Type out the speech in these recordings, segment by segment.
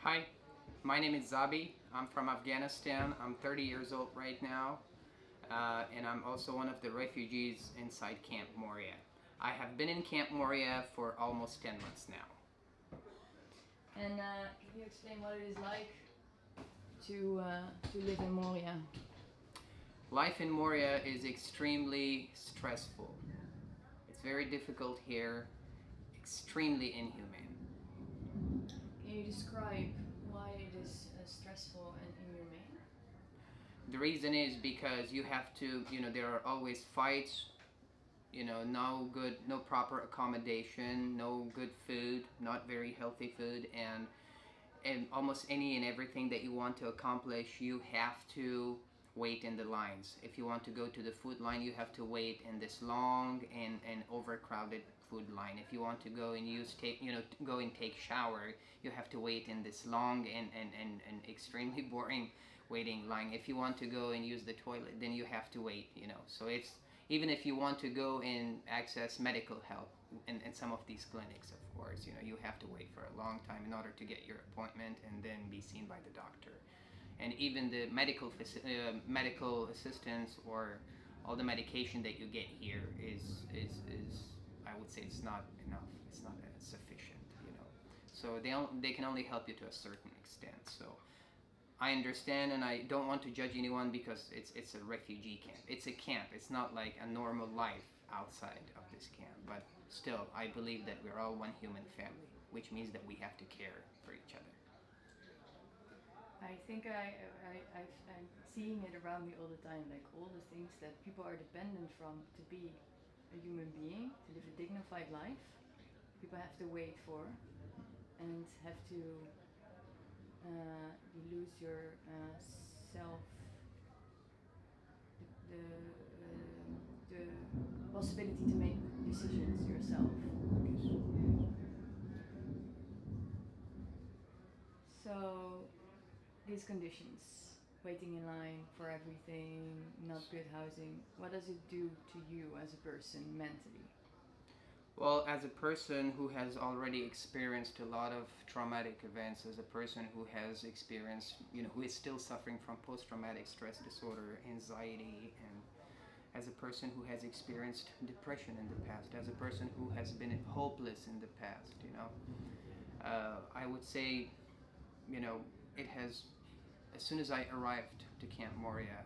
Hi, my name is Zabi. I'm from Afghanistan. I'm 30 years old right now, and I'm also one of the refugees inside Camp Moria. I have been in Camp Moria for almost 10 months now. And can you explain what it is like to live in Moria? Life in Moria is extremely stressful. It's very difficult here, extremely inhumane. Can you describe why it is stressful and inhumane? The reason is because you have to, there are always fights, no good, no proper accommodation, no good food, not very healthy food, and almost any and everything that you want to accomplish, you have to wait in the lines. If you want to go to the food line, you have to wait in this long and overcrowded food line. If you want to go and go and take shower, you have to wait in this long and extremely boring waiting line. If you want to go and use the toilet, then you have to wait. So it's, even if you want to go and access medical help in some of these clinics, of course, you have to wait for a long time in order to get your appointment and then be seen by the doctor. And even the medical assistance or all the medication that you get here is I would say it's not enough. It's not sufficient. So they can only help you to a certain extent. So I understand, and I don't want to judge anyone because it's a refugee camp. It's a camp. It's not like a normal life outside of this camp. But still, I believe that we're all one human family, which means that we have to care for each other. I think I'm seeing it around me all the time, like all the things that people are dependent from to be a human being, to live a dignified life. People have to wait for and have to you lose your self, the possibility to make decisions yourself. So these conditions, waiting in line for everything, not good housing, what does it do to you as a person mentally? Well, as a person who has already experienced a lot of traumatic events, as a person who has experienced, who is still suffering from post traumatic stress disorder, anxiety, and as a person who has experienced depression in the past, as a person who has been hopeless in the past, I would say, it has, as soon as I arrived to Camp Moria,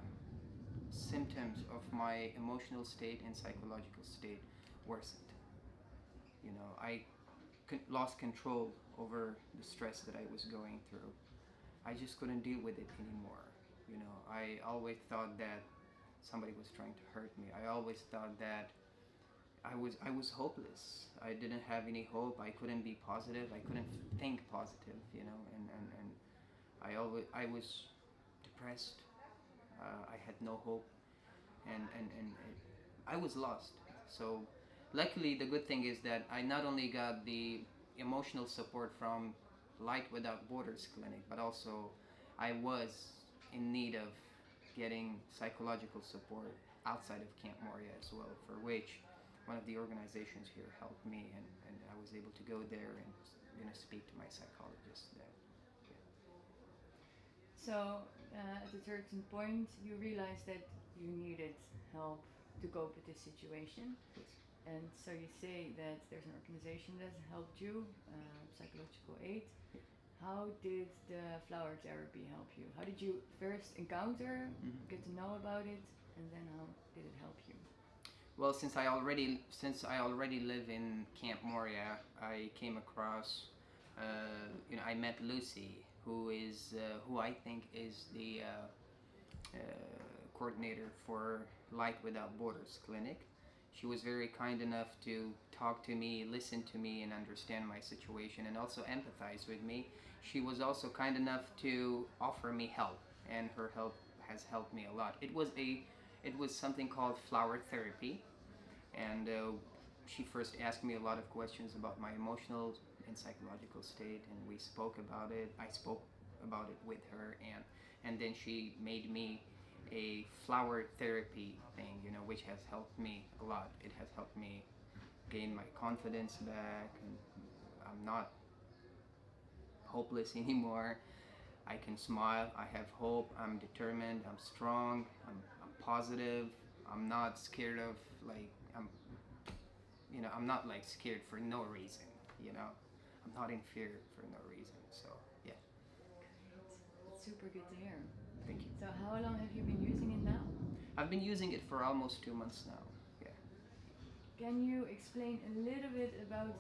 symptoms of my emotional state and psychological state worsened. I lost control over the stress that I was going through. I just couldn't deal with it anymore. I always thought that somebody was trying to hurt me. I always thought that I was hopeless. I didn't have any hope. I couldn't be positive. I couldn't think positive. And I was depressed. I had no hope, and I was lost. So luckily, the good thing is that I not only got the emotional support from Light Without Borders clinic, but also I was in need of getting psychological support outside of Camp Moria as well, for which one of the organizations here helped me, and I was able to go there and speak to my psychologist there. So at a certain point, you realized that you needed help to cope with this situation. Yes. And so you say that there's an organization that helped you, psychological aid. How did the flower therapy help you? How did you first encounter, get to know about it, and then how did it help you? Well, since I already live in Camp Moria, I came across, I met Lucy, who I think is the coordinator for Light Without Borders clinic. She was very kind enough to talk to me, listen to me, and understand my situation, and also empathize with me. She was also kind enough to offer me help, and her help has helped me a lot. It was something called flower therapy, and she first asked me a lot of questions about my emotional and psychological state, and we spoke about it. I spoke about it with her, and then she made me a flower therapy thing, which has helped me a lot. It has helped me gain my confidence back, and I'm not hopeless anymore. I can smile. I have hope. I'm determined. I'm strong. I'm positive. I'm not scared of like I'm not like scared for no reason. You know, I'm not in fear for no reason. So yeah, It's super good to hear. thank you. So how long have you been using it now? I've been using it for almost 2 months now. Yeah. Can you explain a little bit about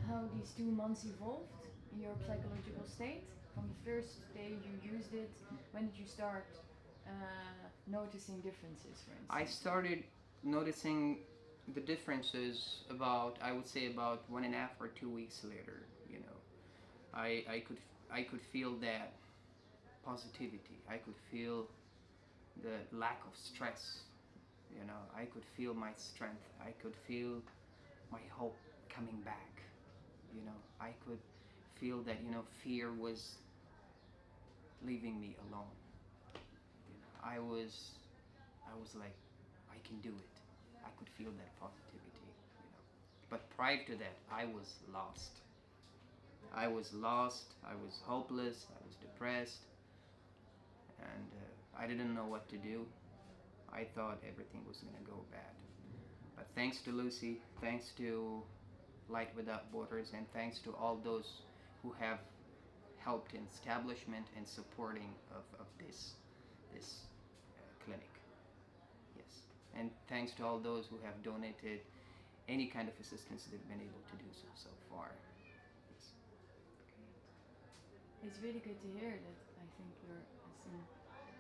how these 2 months evolved in your psychological state? From the first day you used it, when did you start noticing differences, for I instance? started noticing the differences about, I would say, about 1.5 or 2 weeks later. You know, I could feel that positivity. I could feel the lack of stress. You know, I could feel my strength. I could feel my hope coming back. You know, I could feel that fear was leaving me alone. You know, I was like, I can do it. I could feel that positivity. You know, but prior to that, I was lost. I was lost. I was hopeless. I was depressed, and I didn't know what to do. I thought everything was gonna go bad. But thanks to Lucy, thanks to Light Without Borders, and thanks to all those who have helped in establishment and supporting of this clinic. Yes, and thanks to all those who have donated any kind of assistance they've been able to do so far. Yes. It's really good to hear that. I think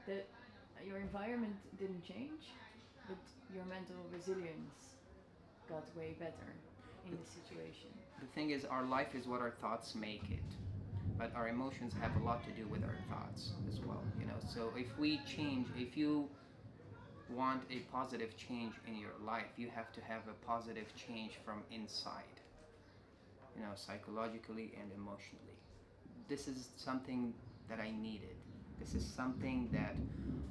that your environment didn't change, but your mental resilience got way better in The, the situation. the thing is, our life is what our thoughts make it. But our emotions have a lot to do with our thoughts as well. So if you want a positive change in your life, you have to have a positive change from inside, psychologically and emotionally. This is something that I needed. This is something that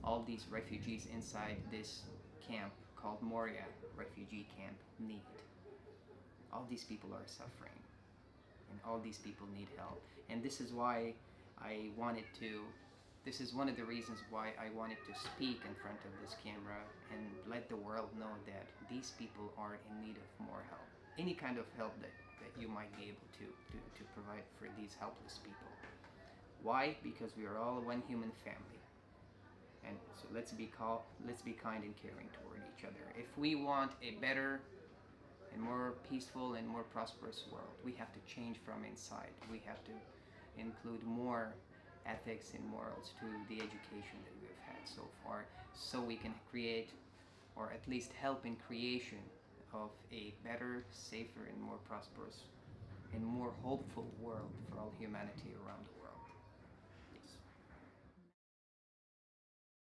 all these refugees inside this camp called Moria refugee camp need. All these people are suffering, and all these people need help. And this is why I wanted to. This is one of the reasons why I wanted to speak in front of this camera and let the world know that these people are in need of more help. Any kind of help that you might be able to provide for these helpless people. Why? Because we are all one human family. And so let's be kind and caring toward each other. If we want a better and more peaceful and more prosperous world, we have to change from inside. We have to include more ethics and morals to the education that we have had so far, so we can create, or at least help in creation of a better, safer, and more prosperous and more hopeful world for all humanity around the world.